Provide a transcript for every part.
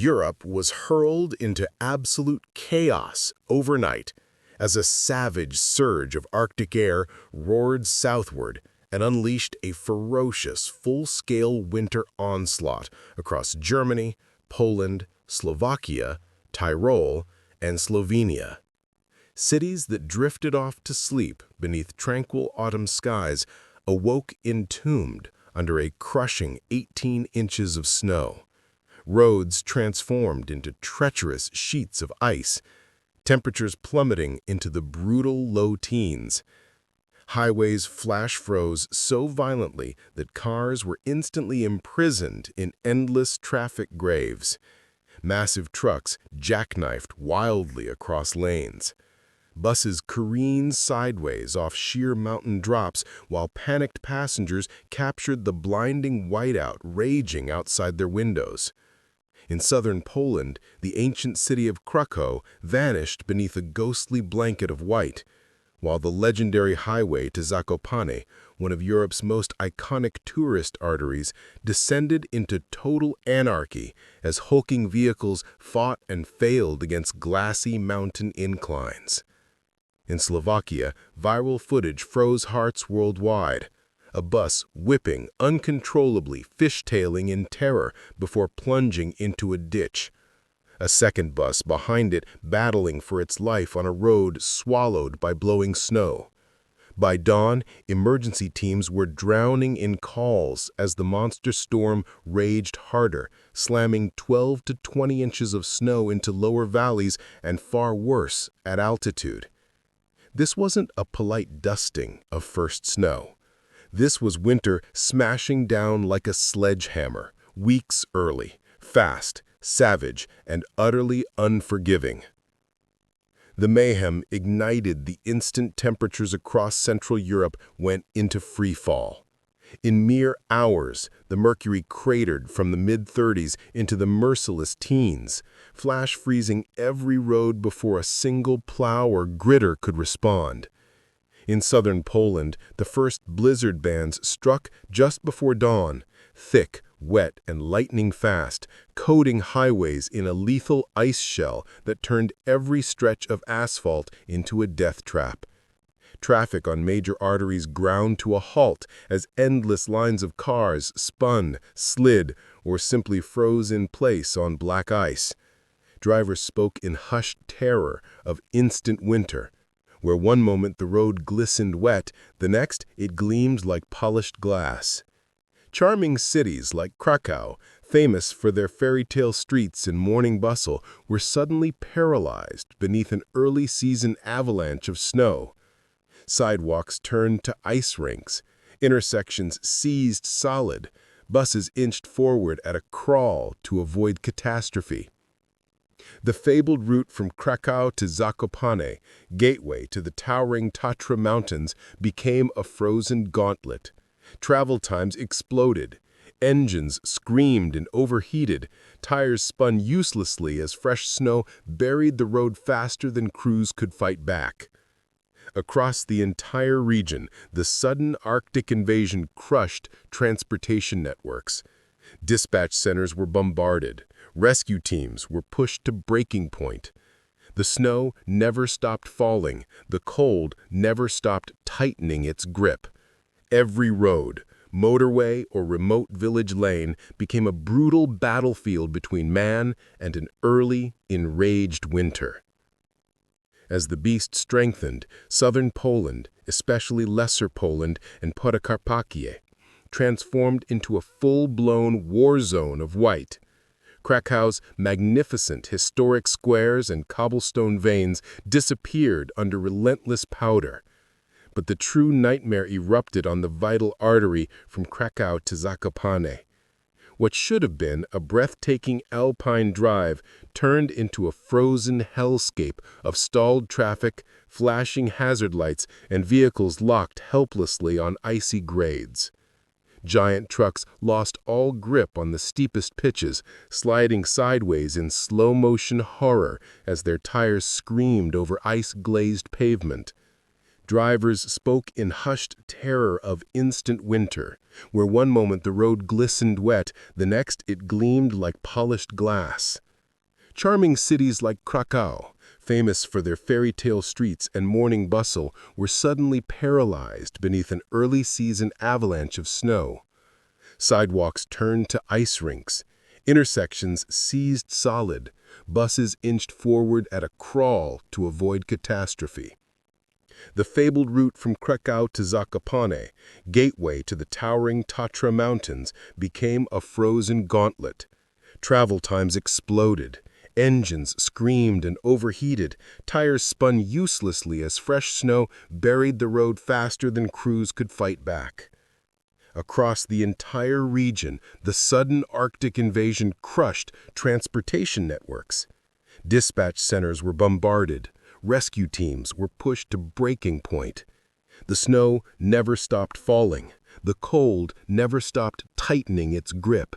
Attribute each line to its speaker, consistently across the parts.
Speaker 1: Europe was hurled into absolute chaos overnight as a savage surge of Arctic air roared southward and unleashed a ferocious, full-scale winter onslaught across Germany, Poland, Slovakia, Tyrol, and Slovenia. Cities that drifted off to sleep beneath tranquil autumn skies awoke entombed under a crushing 18 inches of snow. Roads transformed into treacherous sheets of ice, temperatures plummeting into the brutal low teens. Highways flash froze so violently that cars were instantly imprisoned in endless traffic graves. Massive trucks jackknifed wildly across lanes. Buses careened sideways off sheer mountain drops while panicked passengers captured the blinding whiteout raging outside their windows. In southern Poland, the ancient city of Krakow vanished beneath a ghostly blanket of white, while the legendary highway to Zakopane, one of Europe's most iconic tourist arteries, descended into total anarchy as hulking vehicles fought and failed against glassy mountain inclines. In Slovakia, viral footage froze hearts worldwide. A bus whipping uncontrollably, fishtailing in terror before plunging into a ditch. A second bus behind it battling for its life on a road swallowed by blowing snow. By dawn, emergency teams were drowning in calls as the monster storm raged harder, slamming 12 to 20 inches of snow into lower valleys and far worse at altitude. This wasn't a polite dusting of first snow. This was winter smashing down like a sledgehammer, weeks early, fast, savage, and utterly unforgiving. The mayhem ignited the instant temperatures across Central Europe went into free fall. In mere hours, the mercury cratered from the mid-30s into the merciless teens, flash freezing every road before a single plow or gritter could respond. In southern Poland, the first blizzard bands struck just before dawn, thick, wet, and lightning fast, coating highways in a lethal ice shell that turned every stretch of asphalt into a death trap. Traffic on major arteries ground to a halt as endless lines of cars spun, slid, or simply froze in place on black ice. Drivers spoke in hushed terror of instant winter, where one moment the road glistened wet, the next it gleamed like polished glass. Charming cities like Krakow, famous for their fairy tale streets and morning bustle, were suddenly paralyzed beneath an early-season avalanche of snow. Sidewalks turned to ice rinks, intersections seized solid, buses inched forward at a crawl to avoid catastrophe. The fabled route from Krakow to Zakopane, gateway to the towering Tatra Mountains, became a frozen gauntlet. Travel times exploded. Engines screamed and overheated. Tires spun uselessly as fresh snow buried the road faster than crews could fight back. Across the entire region, the sudden Arctic invasion crushed transportation networks. Dispatch centers were bombarded. Rescue teams were pushed to breaking point. The snow never stopped falling. The cold never stopped tightening its grip. Every road, motorway, or remote village lane became a brutal battlefield between man and an early, enraged winter. As the beast strengthened, southern Poland, especially Lesser Poland and Podkarpacie, transformed into a full-blown war zone of white. Krakow's magnificent historic squares and cobblestone veins disappeared under relentless powder. But the true nightmare erupted on the vital artery from Krakow to Zakopane. What should have been a breathtaking alpine drive turned into a frozen hellscape of stalled traffic, flashing hazard lights, and vehicles locked helplessly on icy grades. Giant trucks lost all grip on the steepest pitches, sliding sideways in slow-motion horror as their tires screamed over ice-glazed pavement. Drivers spoke in hushed terror of instant winter, where one moment the road glistened wet, the next it gleamed like polished glass. Charming cities like Krakow, famous for their fairy tale streets and morning bustle, were suddenly paralyzed beneath an early-season avalanche of snow. Sidewalks turned to ice rinks, intersections seized solid, buses inched forward at a crawl to avoid catastrophe. The fabled route from Krakow to Zakopane, gateway to the towering Tatra Mountains, became a frozen gauntlet. Travel times exploded. Engines screamed and overheated. Tires spun uselessly as fresh snow buried the road faster than crews could fight back. Across the entire region, the sudden Arctic invasion crushed transportation networks. Dispatch centers were bombarded. Rescue teams were pushed to breaking point. The snow never stopped falling. The cold never stopped tightening its grip.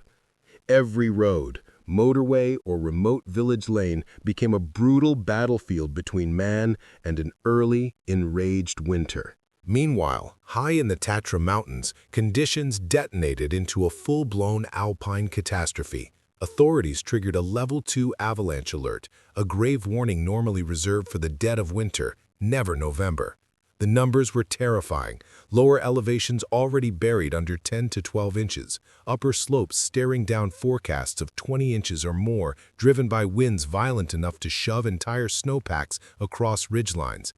Speaker 1: Every road, motorway, or remote village lane became a brutal battlefield between man and an early, enraged winter. Meanwhile, high in the Tatra Mountains, conditions detonated into a full-blown alpine catastrophe. Authorities triggered a Level 2 avalanche alert, a grave warning normally reserved for the dead of winter, never November. The numbers were terrifying. Lower elevations already buried under 10 to 12 inches, upper slopes staring down forecasts of 20 inches or more, driven by winds violent enough to shove entire snowpacks across ridgelines.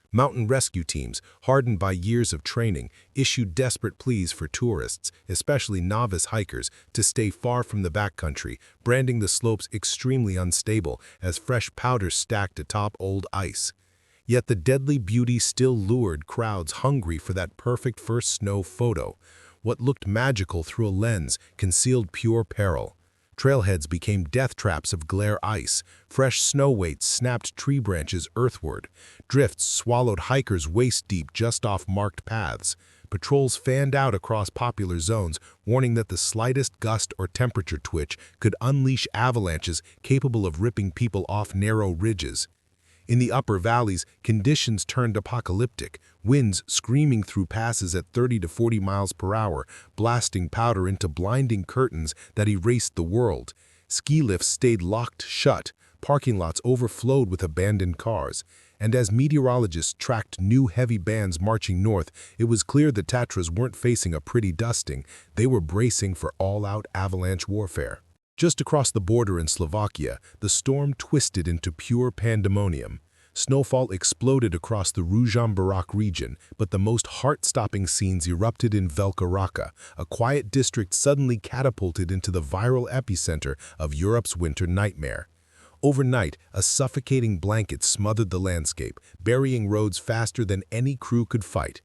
Speaker 1: Mountain rescue teams, hardened by years of training, issued desperate pleas for tourists, especially novice hikers, to stay far from the backcountry, branding the slopes extremely unstable as fresh powder stacked atop old ice. Yet the deadly beauty still lured crowds hungry for that perfect first snow photo. What looked magical through a lens concealed pure peril. Trailheads became death traps of glare ice. Fresh snow weights snapped tree branches earthward. Drifts swallowed hikers waist-deep just off marked paths. Patrols fanned out across popular zones, warning that the slightest gust or temperature twitch could unleash avalanches capable of ripping people off narrow ridges. In the upper valleys, conditions turned apocalyptic, winds screaming through passes at 30 to 40 miles per hour, blasting powder into blinding curtains that erased the world. Ski lifts stayed locked shut, parking lots overflowed with abandoned cars, and as meteorologists tracked new heavy bands marching north, it was clear the Tatras weren't facing a pretty dusting. They were bracing for all-out avalanche warfare. Just across the border in Slovakia, the storm twisted into pure pandemonium. Snowfall exploded across the Ružomberok region, but the most heart-stopping scenes erupted in Velká Raka, a quiet district suddenly catapulted into the viral epicenter of Europe's winter nightmare. Overnight, a suffocating blanket smothered the landscape, burying roads faster than any crew could fight.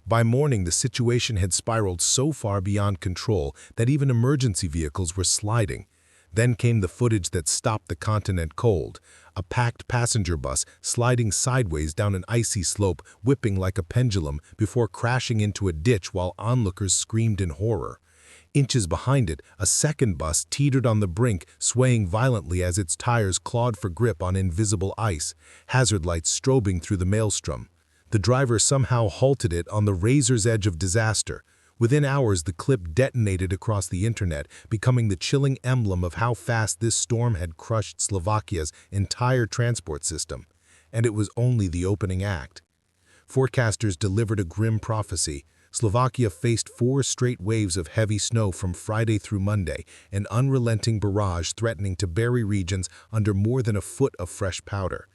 Speaker 1: By morning, the situation had spiraled so far beyond control that even emergency vehicles were sliding. Then came the footage that stopped the continent cold. A packed passenger bus sliding sideways down an icy slope, whipping like a pendulum before crashing into a ditch while onlookers screamed in horror. Inches behind it, a second bus teetered on the brink, swaying violently as its tires clawed for grip on invisible ice, hazard lights strobing through the maelstrom. The driver somehow halted it on the razor's edge of disaster. Within hours, the clip detonated across the internet, becoming the chilling emblem of how fast this storm had crushed Slovakia's entire transport system. And it was only the opening act. Forecasters delivered a grim prophecy. Slovakia faced 4 straight waves of heavy snow from Friday through Monday, an unrelenting barrage threatening to bury regions under more than a foot of fresh powder.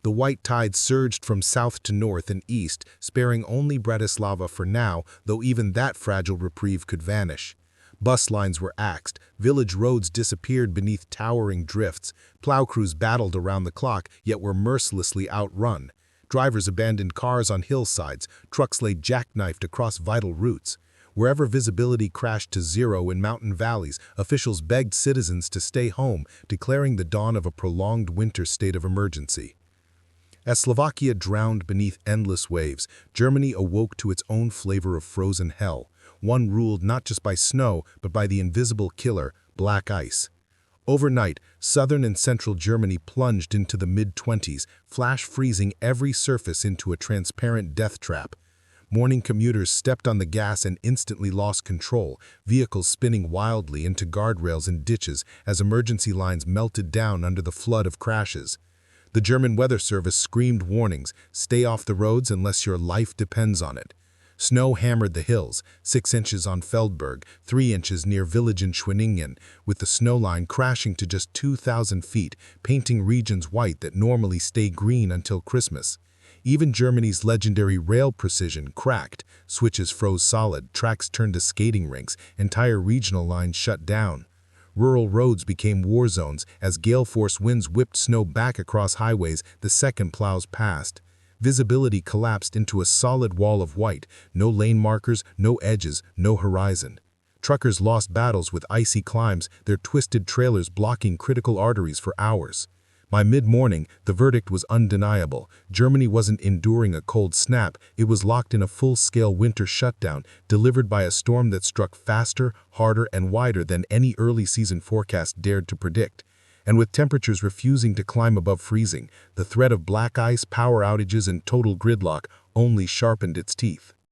Speaker 1: The white tide surged from south to north and east, sparing only Bratislava for now, though even that fragile reprieve could vanish. Bus lines were axed, village roads disappeared beneath towering drifts, plow crews battled around the clock, yet were mercilessly outrun. Drivers abandoned cars on hillsides, trucks lay jackknifed across vital routes. Wherever visibility crashed to zero in mountain valleys, officials begged citizens to stay home, declaring the dawn of a prolonged winter state of emergency. As Slovakia drowned beneath endless waves, Germany awoke to its own flavor of frozen hell, one ruled not just by snow, but by the invisible killer, black ice. Overnight, southern and central Germany plunged into the mid-20s, flash freezing every surface into a transparent death trap.
Speaker 2: Morning commuters stepped on the gas and instantly lost control, vehicles spinning wildly into guardrails and ditches as emergency lines melted down under the flood of crashes. The German Weather Service screamed warnings, "Stay off the roads unless your life depends on it." Snow hammered the hills, 6 inches on Feldberg, 3 inches near village in Schwenningen, with the snow line crashing to just 2,000 feet, painting regions white that normally stay green until Christmas. Even Germany's legendary rail precision cracked, switches froze solid, tracks turned to skating rinks, entire regional lines shut down. Rural roads became war zones as gale-force winds whipped snow back across highways the second plows passed. Visibility collapsed into a solid wall of white, no lane markers, no edges, no horizon. Truckers lost battles with icy climbs, their twisted trailers blocking critical arteries for hours. By mid-morning, the verdict was undeniable. Germany wasn't enduring a cold snap, it was locked in a full-scale winter shutdown, delivered by a storm that struck faster, harder, and wider than any early-season forecast dared to predict. And with temperatures refusing to climb above freezing, the threat of black ice, power outages, and total gridlock only sharpened its teeth.